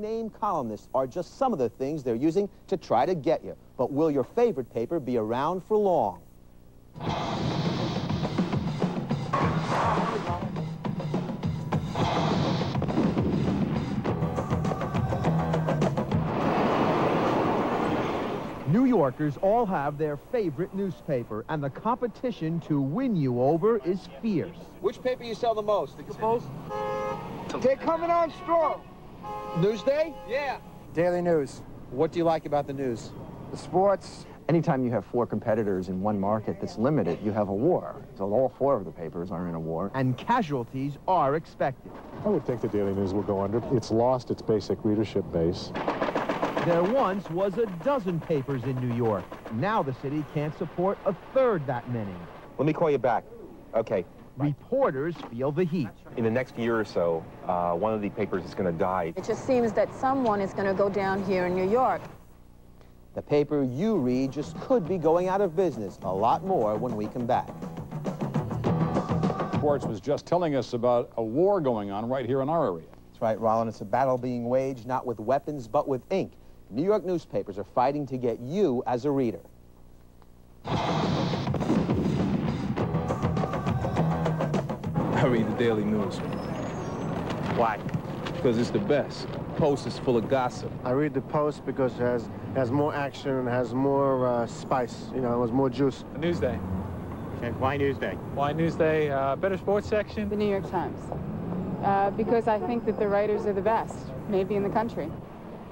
Name columnists are just some of the things they're using to try to get you. But will your favorite paper be around for long? New Yorkers all have their favorite newspaper, and the competition to win you over is fierce. Which paper you sell the most? The Post? They're coming on strong. Newsday? Yeah. Daily News. What do you like about the news? The sports. Anytime you have 4 competitors in one market that's limited, you have a war. So all 4 of the papers are in a war. And casualties are expected. I would think the Daily News will go under. It's lost its basic readership base. There once was a dozen papers in New York. Now the city can't support a third that many. Let me call you back. Okay. Reporters feel the heat. In the next year or so, one of the papers is going to die. It just seems that someone is going to go down here in New York. The paper you read just could be going out of business. A lot more when we come back. Schwartz was just telling us about a war going on right here in our area. That's right, Rollin. It's a battle being waged not with weapons, but with ink. New York newspapers are fighting to get you as a reader. I read the Daily News. Why? Because it's the best. Post is full of gossip. I read the Post because it has more action, has more spice, you know, it has more juice. Newsday. Okay, why Newsday? Why Newsday? Better sports section? The New York Times. Because I think that the writers are the best, maybe in the country.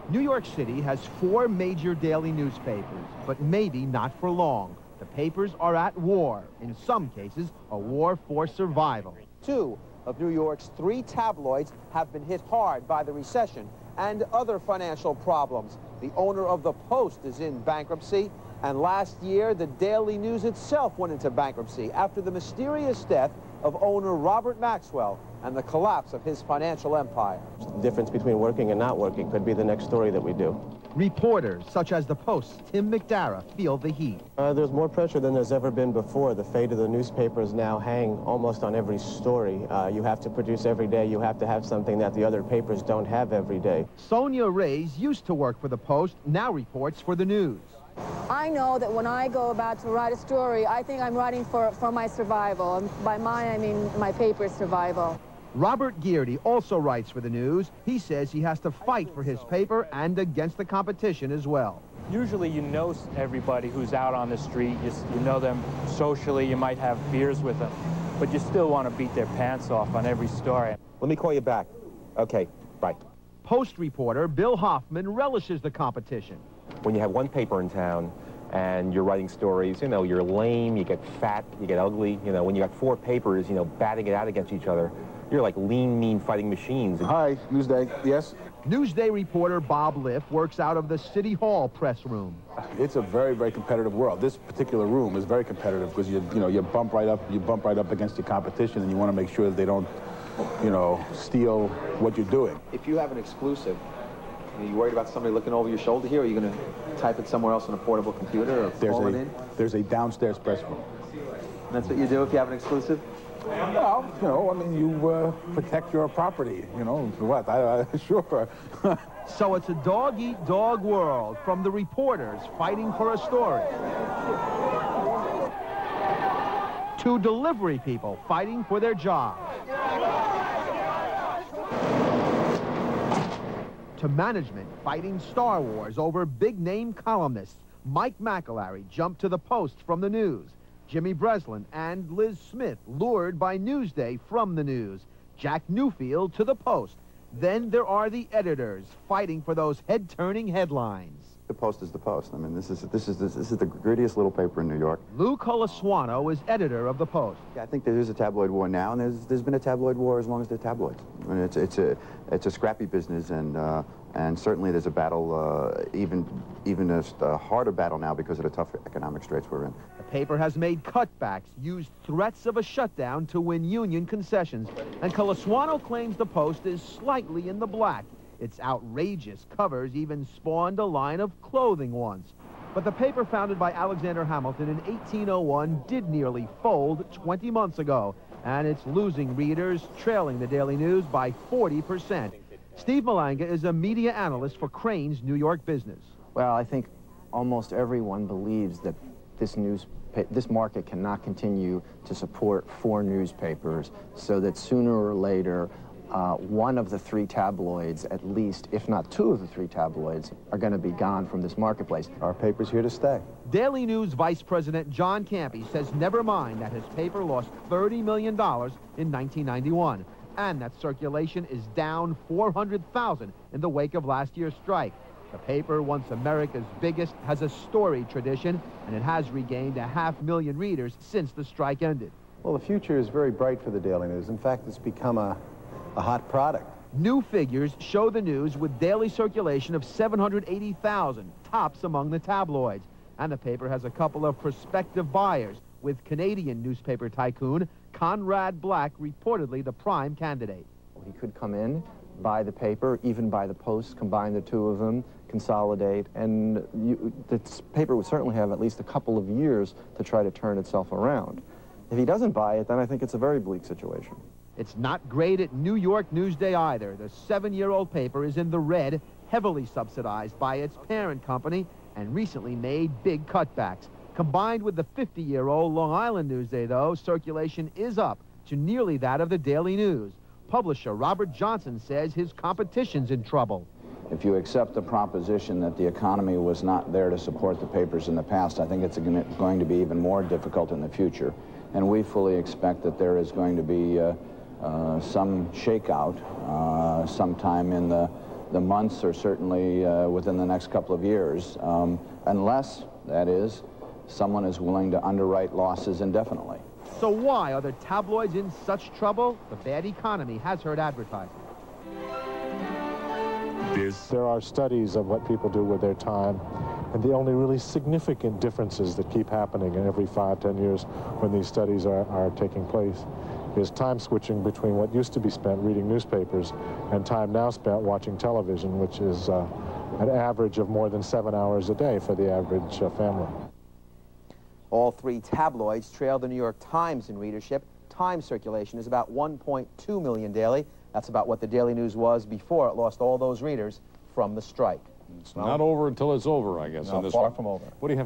New York City has 4 major daily newspapers, but maybe not for long. The papers are at war, in some cases, a war for survival. 2 of New York's 3 tabloids have been hit hard by the recession and other financial problems. The owner of the Post is in bankruptcy, and last year, the Daily News itself went into bankruptcy after the mysterious death of owner Robert Maxwell and the collapse of his financial empire. The difference between working and not working could be the next story that we do. Reporters, such as the Post's Tim McDara, feel the heat. There's more pressure than there's ever been before. The fate of the newspapers now hang almost on every story. You have to produce every day. You have to have something that the other papers don't have every day. Sonia Reyes used to work for the Post, now reports for the News. I know that when I go about to write a story, I think I'm writing for my survival. And by mine, I mean my paper's survival. Robert Geardy also writes for the News. He says he has to fight for his paper and against the competition as well. Usually you know everybody who's out on the street. You know them socially. You might have beers with them. But you still want to beat their pants off on every story. Let me call you back. Okay, bye. Post reporter Bill Hoffman relishes the competition. When you have one paper in town and you're writing stories, you know, you're lame, you get fat, you get ugly. You know, when you got 4 papers, you know, batting it out against each other, you're like lean, mean fighting machines. Hi, Newsday. Yes? Newsday reporter Bob Liff works out of the City Hall press room. It's a very, very competitive world. This particular room is very competitive because you bump right up against your competition, and you want to make sure that they don't, you know, steal what you're doing. If you have an exclusive, are you worried about somebody looking over your shoulder here? Or are you going to type it somewhere else on a portable computer or call it in? There's a downstairs press room. And that's what you do if you have an exclusive? Well, you know, I mean, you protect your property, you know, what? Sure. So it's a dog-eat-dog world, from the reporters fighting for a story to delivery people fighting for their jobs, to management fighting Star Wars over big-name columnists. Mike McAlary jumped to the Post from the News. Jimmy Breslin and Liz Smith lured by Newsday from the News. Jack Newfield to the Post. Then there are the editors fighting for those head-turning headlines. The Post is the Post. I mean, this is the grittiest little paper in New York. Lou Colaswano is editor of the Post. Yeah, I think there is a tabloid war now, and there's been a tabloid war as long as there are tabloids. I mean, it's a scrappy business, and certainly there's a battle, even a harder battle now because of the tough economic straits we're in. The paper has made cutbacks, used threats of a shutdown to win union concessions, and Colaswano claims the Post is slightly in the black. Its outrageous covers even spawned a line of clothing once. But the paper founded by Alexander Hamilton in 1801 did nearly fold 20 months ago, and it's losing readers, trailing the Daily News by 40%. Steve Malanga is a media analyst for Crane's New York business. Well, I think almost everyone believes that this market cannot continue to support 4 newspapers, so that sooner or later, one of the 3 tabloids, at least, if not 2 of the 3 tabloids, are going to be gone from this marketplace. Our paper's here to stay. Daily News Vice President John Campy says never mind that his paper lost $30 million in 1991, and that circulation is down 400,000 in the wake of last year's strike. The paper, once America's biggest, has a storied tradition, and it has regained 500,000 readers since the strike ended. Well, the future is very bright for the Daily News. In fact, it's become a hot product. New figures show the News with daily circulation of 780,000, tops among the tabloids. And the paper has a couple of prospective buyers, with Canadian newspaper tycoon Conrad Black reportedly the prime candidate. He could come in, buy the paper, even buy the Post, combine the 2 of them, consolidate, and this paper would certainly have at least a couple of years to try to turn itself around. If he doesn't buy it, then I think it's a very bleak situation. It's not great at New York Newsday either. The 7-year-old paper is in the red, heavily subsidized by its parent company, and recently made big cutbacks. Combined with the 50-year-old Long Island Newsday, though, circulation is up to nearly that of the Daily News. Publisher Robert Johnson says his competition's in trouble. If you accept the proposition that the economy was not there to support the papers in the past, I think it's going to be even more difficult in the future. And we fully expect that there is going to be some shakeout sometime in the months, or certainly within the next couple of years, unless, that is, someone is willing to underwrite losses indefinitely. So why are the tabloids in such trouble? The bad economy has hurt advertising. There are studies of what people do with their time, and the only really significant differences that keep happening in every 5-10 years when these studies are taking place is time switching between what used to be spent reading newspapers and time now spent watching television, which is an average of more than 7 hours a day for the average family. All 3 tabloids trail the New York Times in readership. Times circulation is about 1.2 million daily. That's about what the Daily News was before it lost all those readers from the strike. It's not over until it's over, I guess. No, far from over. What do you have?